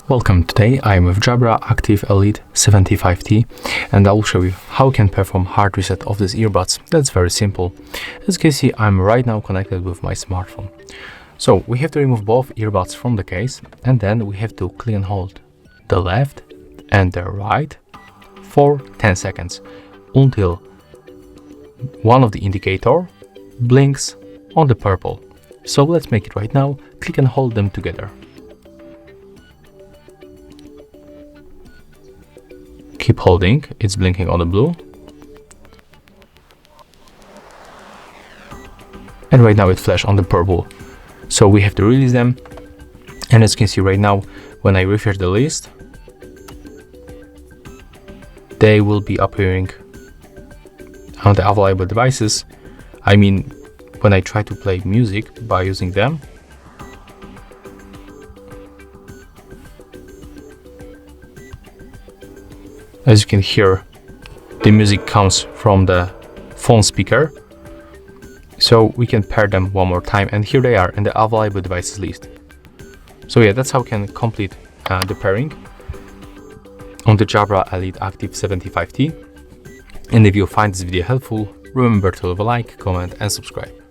Welcome, today I am with JABRA Active Elite 75T and I will show you how you can perform hard reset of these earbuds. That's very simple. As you can see, I'm right now connected with my smartphone. So we have to remove both earbuds from the case and then we have to click and hold the left and the right for 10 seconds until one of the indicator blinks on the purple. So let's make it right now. Click and hold them together. Keep holding, it's blinking on the blue. And right now it flashed on the purple. So we have to release them. And as you can see right now, when I refresh the list, they will be appearing on the available devices. I mean, when I try to play music by using them, as you can hear, the music comes from the phone speaker. So we can pair them one more time, and here they are in the available devices list. So yeah, that's how you can complete the pairing on the JABRA Elite Active 75T. And if you find this video helpful, remember to leave a like, comment and subscribe.